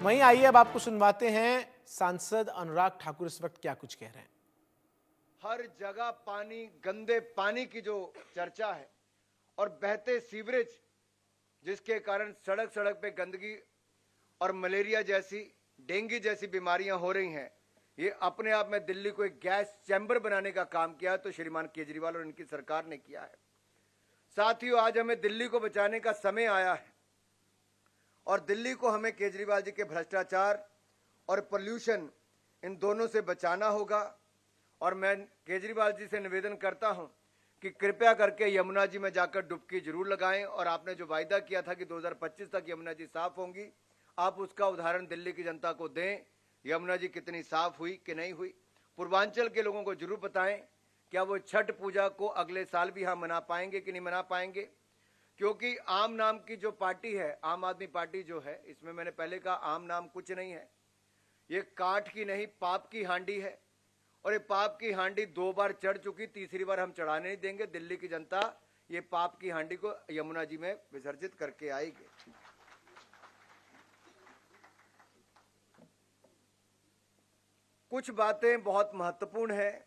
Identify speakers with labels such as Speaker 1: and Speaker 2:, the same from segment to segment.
Speaker 1: वहीं आइए अब आपको सुनवाते हैं सांसद अनुराग ठाकुर इस वक्त क्या कुछ कह रहे हैं।
Speaker 2: हर जगह पानी, गंदे पानी की जो चर्चा है और बहते सीवरेज, जिसके कारण सड़क सड़क पे गंदगी और मलेरिया जैसी, डेंगू जैसी बीमारियां हो रही हैं, ये अपने आप में दिल्ली को एक गैस चैम्बर बनाने का काम किया तो श्रीमान केजरीवाल और इनकी सरकार ने किया है। साथियों, आज हमें दिल्ली को बचाने का समय आया है और दिल्ली को हमें केजरीवाल जी के भ्रष्टाचार और पोल्यूशन, इन दोनों से बचाना होगा। और मैं केजरीवाल जी से निवेदन करता हूं कि कृपया करके यमुना जी में जाकर डुबकी जरूर लगाएं और आपने जो वायदा किया था कि 2025 तक यमुना जी साफ होंगी, आप उसका उदाहरण दिल्ली की जनता को दें। यमुना जी कितनी साफ हुई कि नहीं हुई, पूर्वांचल के लोगों को जरूर बताएं। क्या वो छठ पूजा को अगले साल भी हम मना पाएंगे कि नहीं मना पाएंगे? क्योंकि आम नाम की जो पार्टी है, आम आदमी पार्टी जो है, इसमें मैंने पहले कहा आम नाम कुछ नहीं है, ये काठ की नहीं पाप की हांडी है। और ये पाप की हांडी 2 बार चढ़ चुकी, तीसरी बार हम चढ़ाने नहीं देंगे। दिल्ली की जनता ये पाप की हांडी को यमुना जी में विसर्जित करके आएगी। कुछ बातें बहुत महत्वपूर्ण है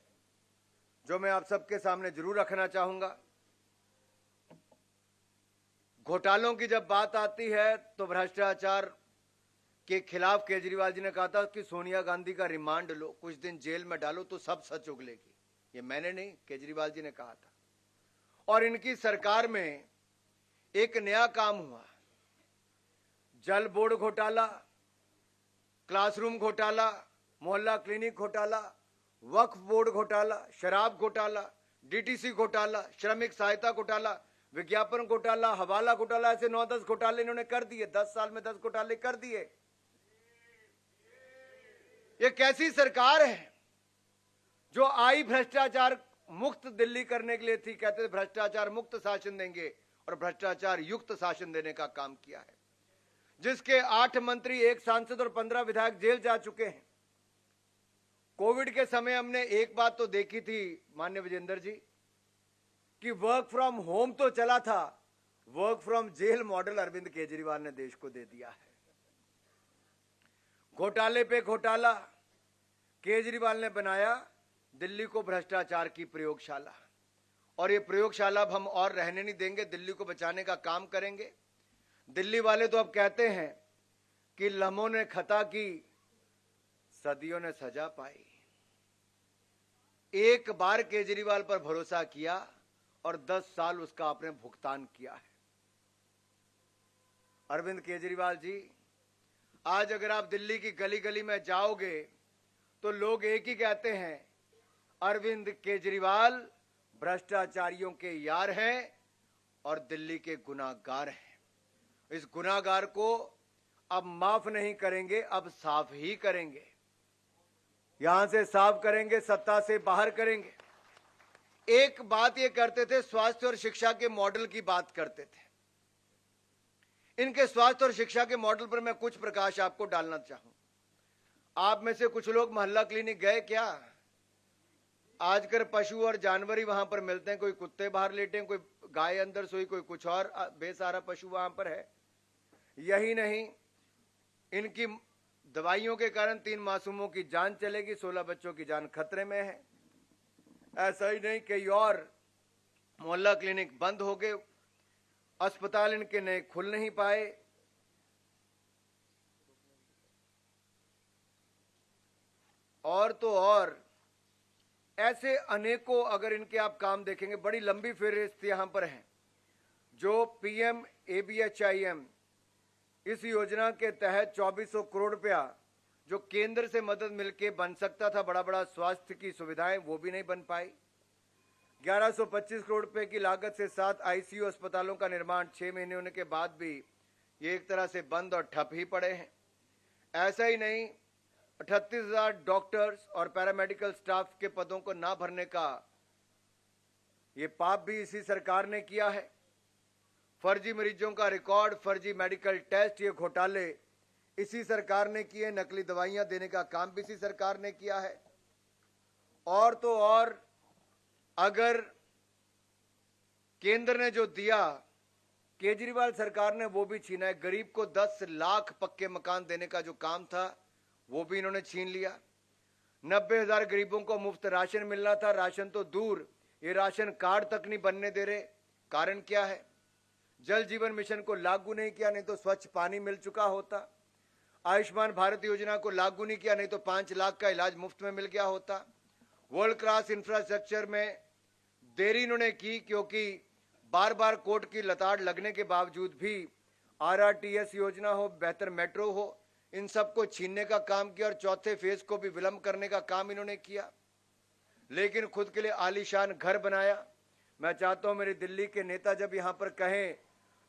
Speaker 2: जो मैं आप सबके सामने जरूर रखना चाहूंगा। घोटालों की जब बात आती है तो भ्रष्टाचार के खिलाफ केजरीवाल जी ने कहा था कि सोनिया गांधी का रिमांड लो, कुछ दिन जेल में डालो तो सब सच उगलेगी। ये मैंने नहीं, केजरीवाल जी ने कहा था। और इनकी सरकार में एक नया काम हुआ, जल बोर्ड घोटाला, क्लासरूम घोटाला, मोहल्ला क्लिनिक घोटाला, वक्फ बोर्ड घोटाला, शराब घोटाला, डीटीसी घोटाला, श्रमिक सहायता घोटाला, विज्ञापन घोटाला, हवाला घोटाला, ऐसे 9-10 घोटाले इन्होंने कर दिए। 10 साल में 10 घोटाले कर दिए। ये कैसी सरकार है जो आई भ्रष्टाचार मुक्त दिल्ली करने के लिए थी? कहते थे भ्रष्टाचार मुक्त शासन देंगे और भ्रष्टाचार युक्त शासन देने का काम किया है। जिसके 8 मंत्री, 1 सांसद और 15 विधायक जेल जा चुके हैं। कोविड के समय हमने एक बात तो देखी थी माननीय विजेंद्र जी, कि वर्क फ्रॉम होम तो चला था, work from jail model Arvind Kejriwal ने देश को दे दिया है। घोटाले पे घोटाला, केजरीवाल ने बनाया दिल्ली को भ्रष्टाचार की प्रयोगशाला। और ये प्रयोगशाला अब हम और रहने नहीं देंगे, दिल्ली को बचाने का काम करेंगे। दिल्ली वाले तो अब कहते हैं कि लम्हों ने खता की, सदियों ने सजा पाई। एक बार केजरीवाल पर भरोसा किया और 10 साल उसका आपने भुगतान किया है। अरविंद केजरीवाल जी, आज अगर आप दिल्ली की गली गली में जाओगे तो लोग एक ही कहते हैं, अरविंद केजरीवाल भ्रष्टाचारियों के यार हैं और दिल्ली के गुनाहगार हैं। इस गुनाहगार को अब माफ नहीं करेंगे, अब साफ ही करेंगे। यहां से साफ करेंगे, सत्ता से बाहर करेंगे। एक बात ये करते थे, स्वास्थ्य और शिक्षा के मॉडल की बात करते थे। इनके स्वास्थ्य और शिक्षा के मॉडल पर मैं कुछ प्रकाश आपको डालना चाहूं। आप में से कुछ लोग मोहल्ला क्लिनिक गए क्या? आजकल पशु और जानवर ही वहां पर मिलते हैं। कोई कुत्ते बाहर लेटे, कोई गाय अंदर सोई, कोई कुछ और बेसहारा पशु वहां पर है। यही नहीं, इनकी दवाइयों के कारण 3 मासूमों की जान चलेगी, 16 बच्चों की जान खतरे में है। ऐसा ही नहीं, कई और मोहल्ला क्लिनिक बंद हो गए, अस्पताल इनके नए खुल नहीं पाए। और तो और ऐसे अनेकों अगर इनके आप काम देखेंगे, बड़ी लंबी फहरिस्त यहां पर है। जो पीएम एबीएचआईएम, इस योजना के तहत 2400 करोड़ रुपया जो केंद्र से मदद मिलके बन सकता था, बड़ा बड़ा स्वास्थ्य की सुविधाएं, वो भी नहीं बन पाई। 1125 करोड़ रुपए की लागत से 7 आईसीयू अस्पतालों का निर्माण 6 महीने होने के बाद भी ये एक तरह से बंद और ठप ही पड़े हैं। ऐसा ही नहीं, 38,000 डॉक्टर्स और पैरामेडिकल स्टाफ के पदों को ना भरने का ये पाप भी इसी सरकार ने किया है। फर्जी मरीजों का रिकॉर्ड, फर्जी मेडिकल टेस्ट, ये घोटाले इसी सरकार ने किए। नकली दवाइयां देने का काम भी इसी सरकार ने किया है। और तो और अगर केंद्र ने जो दिया केजरीवाल सरकार ने वो भी छीना है। गरीब को 10 लाख पक्के मकान देने का जो काम था वो भी इन्होंने छीन लिया। 90,000 गरीबों को मुफ्त राशन मिलना था, राशन तो दूर, ये राशन कार्ड तक नहीं बनने दे रहे। कारण क्या है? जल जीवन मिशन को लागू नहीं किया, नहीं तो स्वच्छ पानी मिल चुका होता। आयुष्मान भारत योजना को लागू नहीं किया, नहीं तो 5 लाख का इलाज मुफ्त में मिल गया होता। वर्ल्ड क्लास इंफ्रास्ट्रक्चर में देरी इन्होंने की, क्योंकि बार बार कोर्ट की लताड़ लगने के बावजूद भी RRTS योजना हो, बेहतर मेट्रो हो, इन सबको छीनने का काम किया और चौथे फेज को भी विलंब करने का काम इन्होंने किया। लेकिन खुद के लिए आलीशान घर बनाया। मैं चाहता हूं मेरे दिल्ली के नेता जब यहां पर कहें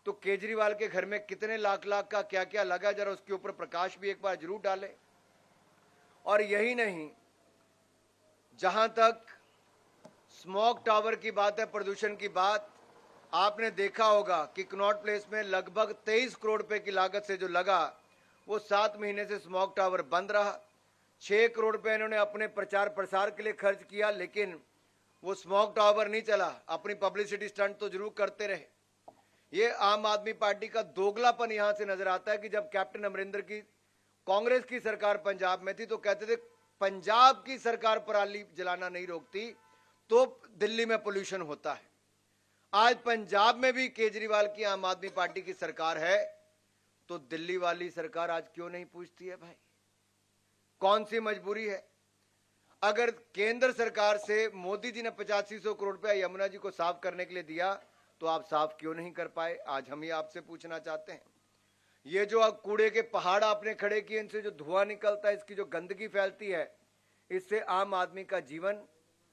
Speaker 2: तो केजरीवाल के घर में कितने लाख लाख का क्या क्या लगा, जरा उसके ऊपर प्रकाश भी एक बार जरूर डालें। और यही नहीं, जहां तक स्मॉग टावर की बात है, प्रदूषण की बात, आपने देखा होगा कि कनॉट प्लेस में लगभग 23 करोड़ रुपए की लागत से जो लगा वो 7 महीने से स्मॉग टावर बंद रहा। 6 करोड़ रुपए इन्होंने अपने प्रचार प्रसार के लिए खर्च किया, लेकिन वो स्मॉग टावर नहीं चला। अपनी पब्लिसिटी स्टंट तो जरूर करते रहे। ये आम आदमी पार्टी का दोगलापन यहां से नजर आता है कि जब कैप्टन अमरिंदर की कांग्रेस की सरकार पंजाब में थी तो कहते थे पंजाब की सरकार पराली जलाना नहीं रोकती तो दिल्ली में पोल्यूशन होता है। आज पंजाब में भी केजरीवाल की आम आदमी पार्टी की सरकार है, तो दिल्ली वाली सरकार आज क्यों नहीं पूछती है? भाई कौन सी मजबूरी है? अगर केंद्र सरकार से मोदी जी ने 8500 करोड़ रुपया यमुना जी को साफ करने के लिए दिया तो आप साफ क्यों नहीं कर पाए? आज हम ये आपसे पूछना चाहते हैं। ये जो अब कूड़े के पहाड़ आपने खड़े किए, इनसे जो धुआं निकलता है, इसकी जो गंदगी फैलती है, इससे आम आदमी का जीवन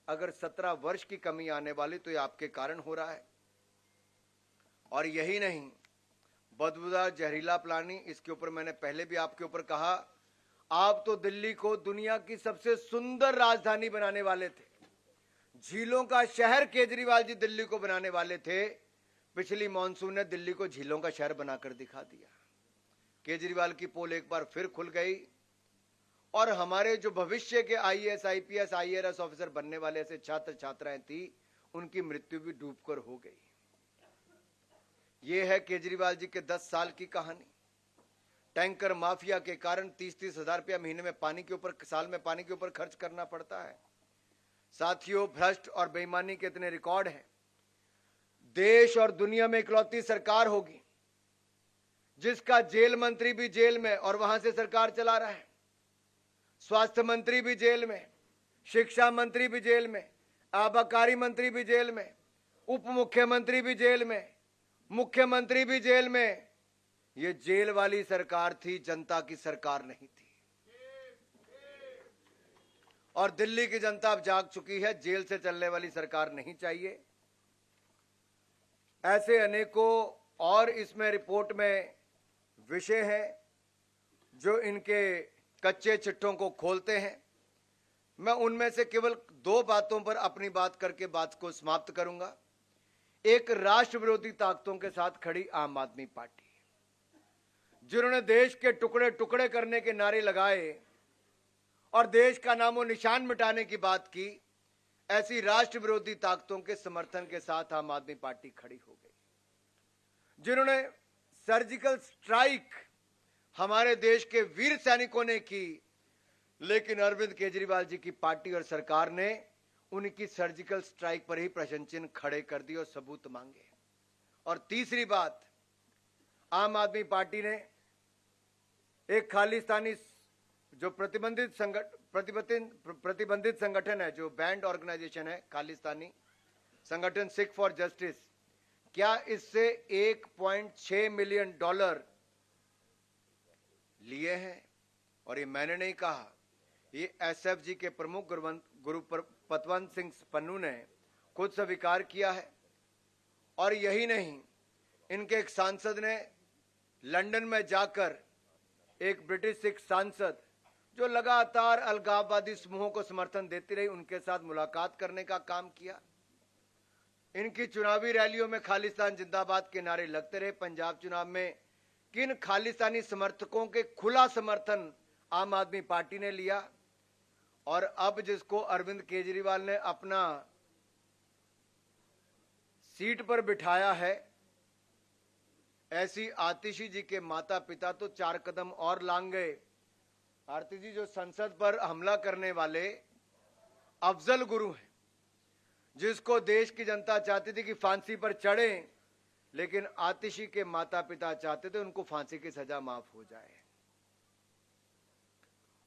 Speaker 2: अगर 17 वर्ष की कमी आने वाली तो ये आपके कारण हो रहा है। और यही नहीं, बदबूदार जहरीला पानी, इसके ऊपर मैंने पहले भी आपके ऊपर कहा, आप तो दिल्ली को दुनिया की सबसे सुंदर राजधानी बनाने वाले थे। झीलों का शहर केजरीवाल जी दिल्ली को बनाने वाले थे। पिछली मॉनसून ने दिल्ली को झीलों का शहर बनाकर दिखा दिया। केजरीवाल की पोल एक बार फिर खुल गई और हमारे जो भविष्य के IAS, IPS, IRS ऑफिसर बनने वाले ऐसे छात्र छात्राएं थी, उनकी मृत्यु भी डूबकर हो गई। यह है केजरीवाल जी के 10 साल की कहानी। टैंकर माफिया के कारण 30-30 हजार रुपया महीने में पानी के ऊपर, साल में पानी के ऊपर खर्च करना पड़ता है। साथियों, भ्रष्ट और बेईमानी के इतने रिकॉर्ड हैं। देश और दुनिया में इकलौती सरकार होगी जिसका जेल मंत्री भी जेल में और वहां से सरकार चला रहा है, स्वास्थ्य मंत्री भी जेल में, शिक्षा मंत्री भी जेल में, आबकारी मंत्री भी जेल में, उप मुख्यमंत्री भी जेल में, मुख्यमंत्री भी जेल में। ये जेल वाली सरकार थी, जनता की सरकार नहीं थी। और दिल्ली की जनता अब जाग चुकी है, जेल से चलने वाली सरकार नहीं चाहिए। ऐसे अनेकों और इसमें रिपोर्ट में विषय हैं जो इनके कच्चे चिट्ठों को खोलते हैं। मैं उनमें से केवल 2 बातों पर अपनी बात करके बात को समाप्त करूंगा। एक, राष्ट्र विरोधी ताकतों के साथ खड़ी आम आदमी पार्टी, जिन्होंने देश के टुकड़े टुकड़े करने के नारे लगाए और देश का नामो निशान मिटाने की बात की, ऐसी राष्ट्र विरोधी ताकतों के समर्थन के साथ आम आदमी पार्टी खड़ी हो गई। जिन्होंने सर्जिकल स्ट्राइक हमारे देश के वीर सैनिकों ने की, लेकिन अरविंद केजरीवाल जी की पार्टी और सरकार ने उनकी सर्जिकल स्ट्राइक पर ही प्रश्न चिन्ह खड़े कर दिए और सबूत मांगे। और तीसरी बात, आम आदमी पार्टी ने एक खालिस्तानी जो प्रतिबंधित संगठन है, जो बैंड ऑर्गेनाइजेशन है खालिस्तानी संगठन सिख फॉर जस्टिस, क्या इससे $1.6 मिलियन लिए हैं? और ये मैंने नहीं कहा, ये SFG के प्रमुख गुरुपतवंत सिंह पन्नू ने खुद स्वीकार किया है। और यही नहीं, इनके एक सांसद ने लंदन में जाकर, एक ब्रिटिश सिख सांसद जो लगातार अलगाववादी समूहों को समर्थन देती रही, उनके साथ मुलाकात करने का काम किया। इनकी चुनावी रैलियों में खालिस्तान जिंदाबाद के नारे लगते रहे। पंजाब चुनाव में किन खालिस्तानी समर्थकों के खुला समर्थन आम आदमी पार्टी ने लिया। और अब जिसको अरविंद केजरीवाल ने अपना सीट पर बिठाया है, ऐसी आतिशी जी के माता पिता तो 4 कदम और लांग गए। आरती जी, जो संसद पर हमला करने वाले अफजल गुरु हैं, जिसको देश की जनता चाहती थी कि फांसी पर चढ़े, लेकिन आतिशी के माता पिता चाहते थे उनको फांसी की सजा माफ हो जाए।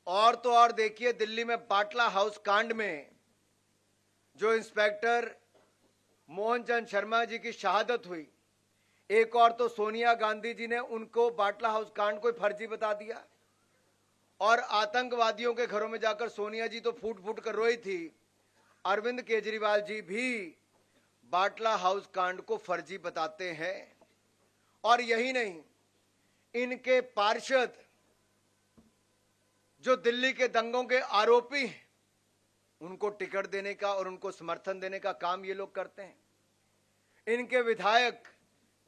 Speaker 2: और तो और देखिए, दिल्ली में बाटला हाउस कांड में जो इंस्पेक्टर मोहनचंद शर्मा जी की शहादत हुई, एक और तो सोनिया गांधी जी ने उनको बाटला हाउस कांड को फर्जी बता दिया, और आतंकवादियों के घरों में जाकर सोनिया जी तो फूट फूट कर रोई थी। अरविंद केजरीवाल जी भी बाटला हाउस कांड को फर्जी बताते हैं। और यही नहीं, इनके पार्षद जो दिल्ली के दंगों के आरोपी हैं, उनको टिकट देने का और उनको समर्थन देने का काम ये लोग करते हैं। इनके विधायक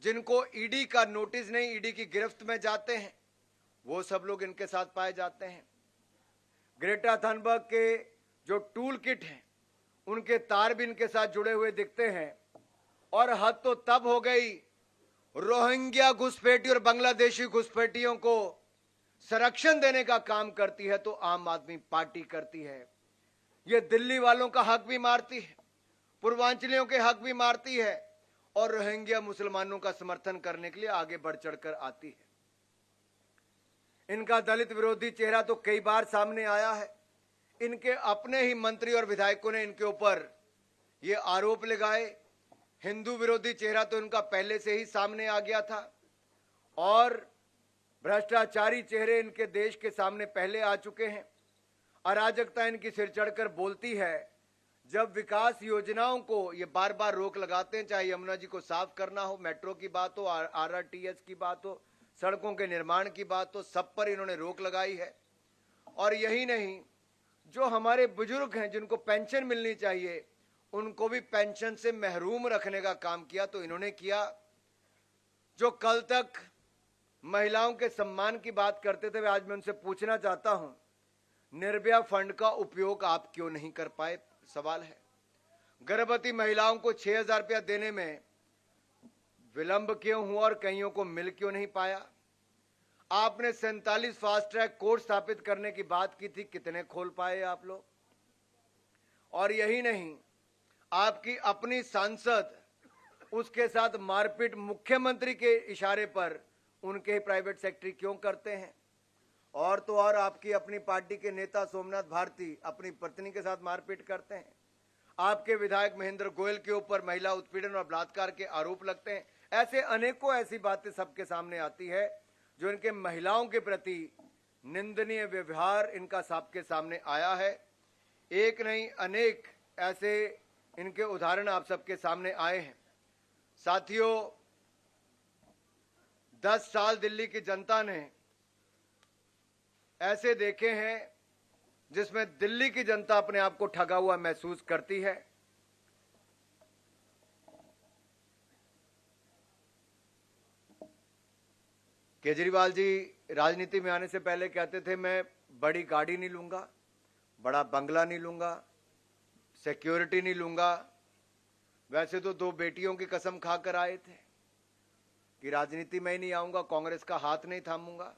Speaker 2: जिनको ईडी का नोटिस नहीं, ईडी की गिरफ्त में जाते हैं, वो सब लोग इनके साथ पाए जाते हैं। ग्रेटा थनबर्ग के जो टूल किट हैं, उनके तार भी इनके साथ जुड़े हुए दिखते हैं। और हद तो तब हो गई, रोहिंग्या घुसपैठी और बांग्लादेशी घुसपैठियों को संरक्षण देने का काम करती है तो आम आदमी पार्टी करती है। ये दिल्ली वालों का हक भी मारती है, पूर्वांचलियों के हक भी मारती है, और रोहिंग्या मुसलमानों का समर्थन करने के लिए आगे बढ़ चढ़कर आती है। इनका दलित विरोधी चेहरा तो कई बार सामने आया है। इनके अपने ही मंत्री और विधायकों ने इनके ऊपर ये आरोप लगाए। हिंदू विरोधी चेहरा तो इनका पहले से ही सामने आ गया था, और भ्रष्टाचारी चेहरे इनके देश के सामने पहले आ चुके हैं। अराजकता इनकी सिर चढ़कर बोलती है। जब विकास योजनाओं को ये बार बार रोक लगाते हैं, चाहे यमुना जी को साफ करना हो, मेट्रो की बात हो, आरआरटीएस की बात हो, सड़कों के निर्माण की बात हो, सब पर इन्होंने रोक लगाई है। और यही नहीं, जो हमारे बुजुर्ग हैं जिनको पेंशन मिलनी चाहिए, उनको भी पेंशन से महरूम रखने का काम किया तो इन्होंने किया। जो कल तक महिलाओं के सम्मान की बात करते थे, आज मैं उनसे पूछना चाहता हूं, निर्भया फंड का उपयोग आप क्यों नहीं कर पाए? सवाल है। गर्भवती महिलाओं को 6,000 रुपया देने में विलंब क्यों हुआ और कईयों को मिल क्यों नहीं पाया? आपने 47 फास्ट ट्रैक कोर्ट स्थापित करने की बात की थी, कितने खोल पाए आप लोग? और यही नहीं, आपकी अपनी सांसद, उसके साथ मारपीट मुख्यमंत्री के इशारे पर उनके ही प्राइवेट सेक्रेटरी क्यों करते हैं? और तो और आपकी अपनी पार्टी के नेता सोमनाथ भारती अपनी पत्नी के साथ मारपीट करते हैं। आपके विधायक महेंद्र गोयल के ऊपर महिला उत्पीड़न और बलात्कार के आरोप लगते हैं। ऐसे अनेकों ऐसी बातें सबके सामने आती है जो इनके महिलाओं के प्रति निंदनीय व्यवहार इनका सबके सामने आया है। एक नहीं, अनेक ऐसे इनके उदाहरण आप सबके सामने आए हैं। साथियों, 10 साल दिल्ली की जनता ने ऐसे देखे हैं जिसमें दिल्ली की जनता अपने आप को ठगा हुआ महसूस करती है। केजरीवाल जी राजनीति में आने से पहले कहते थे, मैं बड़ी गाड़ी नहीं लूंगा, बड़ा बंगला नहीं लूंगा, सिक्योरिटी नहीं लूंगा। वैसे तो 2 बेटियों की कसम खाकर आए थे कि राजनीति में ही नहीं आऊंगा, कांग्रेस का हाथ नहीं थामूंगा।